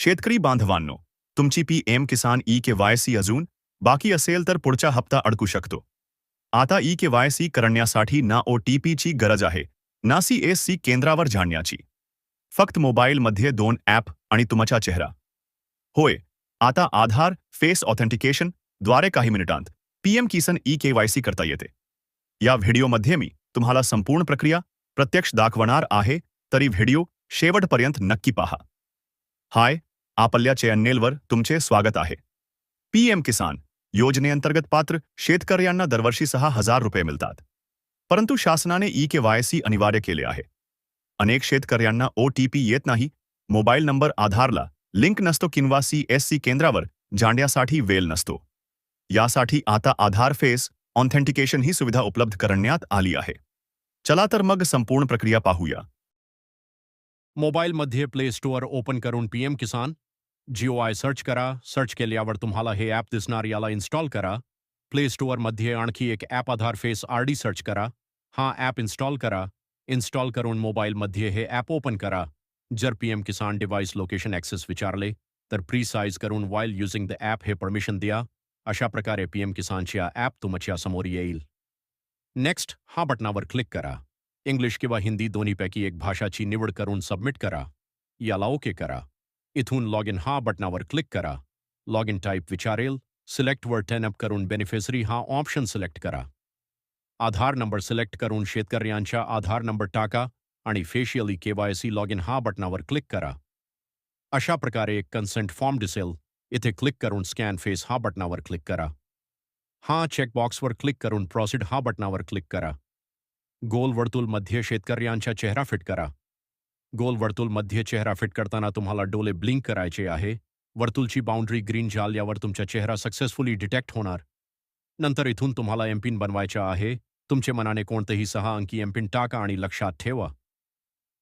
शेतकरी बांधवांनो, तुमची पीएम किसान ई-केवायसी अजून बाकी असेल तर पुढचा हप्ता अडकू शकतो. आता ई-केवायसी करण्यासाठी ना ओ-टी-पीची गरज आहे, ना सी-एस-सी केंद्रावर जाण्याची. फक्त मोबाईलमध्ये 2 ॲप आणि तुमचा चेहरा. होय, आता आधार फेस ऑथेंटिकेशन द्वारे काही मिनिटांत पीएम किसान ई-केवायसी करता येते. या व्हिडिओमध्ये मी तुम्हाला संपूर्ण प्रक्रिया प्रत्यक्ष दाखवणार आहे, तरी व्हिडिओ शेवटपर्यंत नक्की पहा. हाय, आपल्या चॅनेलवर तुमचे स्वागत आहे. पीएम किसान योजनेअंतर्गत पात्र शेतकऱ्यांना दरवर्षी 6,000 रुपये मिळतात. परंतु शासनाने ई-केवायसी अनिवार्य केले आहे. अनेक शेतकऱ्यांना ओ-टी-पी येत नाही, मोबाईल नंबर आधारला लिंक नसतो किंवा सी-एस-सी केंद्रावर जाण्यासाठी वेळ नसतो. यासाठी आता आधार फेस ऑथेंटिकेशन ही सुविधा उपलब्ध करण्यात आली आहे. चला तर मग संपूर्ण प्रक्रिया पाहूया. मोबाईलमध्ये प्ले स्टोअर ओपन करून पीएम किसान GOI सर्च करा. सर्च केल्यावर तुम्हाला हे ॲप दिसणार, याला इन्स्टॉल करा. प्ले स्टोअरमध्ये आणखी एक ॲप आधार फेस RD सर्च करा. हा ॲप इन्स्टॉल करा. इन्स्टॉल करून मोबाईलमध्ये हे ॲप ओपन करा. जर पीएम किसान डिव्हाइस लोकेशन ॲक्सेस विचारले तर प्रीसाइज करून वाईल युझिंग द ॲप हे परमिशन द्या. अशा प्रकारे पीएम किसानच्या ॲप तुमच्या समोर येईल. नेक्स्ट हा बटनावर क्लिक करा. इंग्लिश किंवा हिंदी दोन्हीपैकी एक भाषाची निवड करून सबमिट करा. याला ओके करा. इथून लॉग इन हा बटनावर क्लिक करा. लॉग इन टाईप विचारेल. सिलेक्ट वर 10 अप करून बेनिफिशरी हा ऑप्शन सिलेक्ट करा. आधार नंबर सिलेक्ट करून शेतकऱ्यांचा आधार नंबर टाका आणि फेशियली केवायसी लॉग इन हा बटनावर क्लिक करा. अशा प्रकारे एक कन्सेंट फॉर्म दिसेल. इथे क्लिक करून स्कॅन फेस हा बटनावर क्लिक करा. हा चेकबॉक्सवर क्लिक करून प्रोसीड हा बटनावर क्लिक करा. गोल वर्तुळमध्ये शेतकऱ्यांचा चेहरा फिट करा. गोल वर्तुळमध्ये चेहरा फिट करताना तुम्हाला डोळे ब्लिंक करायचे आहे. वर्तुळची बाउंड्री ग्रीन झाल्यावर तुमचा चेहरा सक्सेसफुली डिटेक्ट होणार. नंतर इथून तुम्हाला एमपिन बनवायचा आहे. तुमचे मनाने कोणतेही 6 अंकी एमपिन टाका आणि लक्षात ठेवा,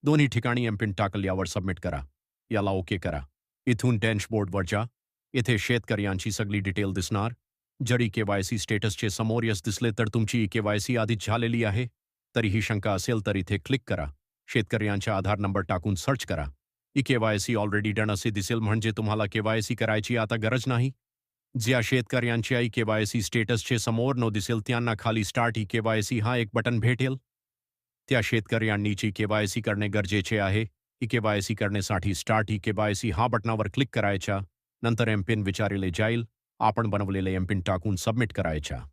दोन्ही ठिकाणी एमपिन टाकल्यावर सबमिट करा. याला ओके करा. इथून डॅशबोर्डवर जा. इथे शेतकऱ्यांची सगळी डिटेल दिसणार. जरी केवायसी स्टेटसचे समोर यस दिसले तर तुमची केवायसी आधीच झालेली आहे. तरीही शंका असेल तर इथे क्लिक करा. शेतकऱ्यांचा आधार नंबर टाकून सर्च करा. केवायसी ऑलरेडी डन असे दिसेल, म्हणजे तुम्हाला केवायसी करायची आता गरज नाही. ज्या शेतकऱ्यांच्या केवायसी स्टेटसचे समोर नो दिसेल त्यांना खाली स्टार्ट केवायसी हा एक बटन भेटेल. त्या शेतकऱ्यांनी केवायसी करणे गरजेचे आहे. केवायसी करण्यासाठी स्टार्ट केवायसी हा बटनावर क्लिक करायचा. नंतर एमपिन विचारले जाईल. आपण बनवलेले एमपिन टाकून सबमिट करायचा.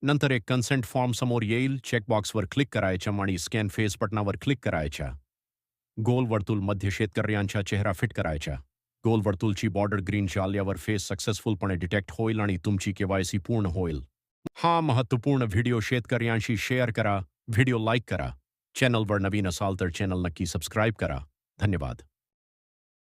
नंतर एक कन्सेंट फॉर्म समोर येईल. चेकबॉक्सवर क्लिक करायचं आणि स्कॅन फेस बटनावर क्लिक करायचा. गोल वर्तुळमध्ये शेतकऱ्यांचा चेहरा फिट करायचा. गोल वर्तुळची बॉर्डर ग्रीन झाल्यावर फेस सक्सेसफुलपणे डिटेक्ट होईल आणि तुमची केवायसी पूर्ण होईल. हा महत्त्वपूर्ण व्हिडिओ शेतकऱ्यांशी शेअर करा. व्हिडिओ लाईक करा. चॅनलवर नवीन असाल तर चॅनल नक्की सबस्क्राईब करा. धन्यवाद.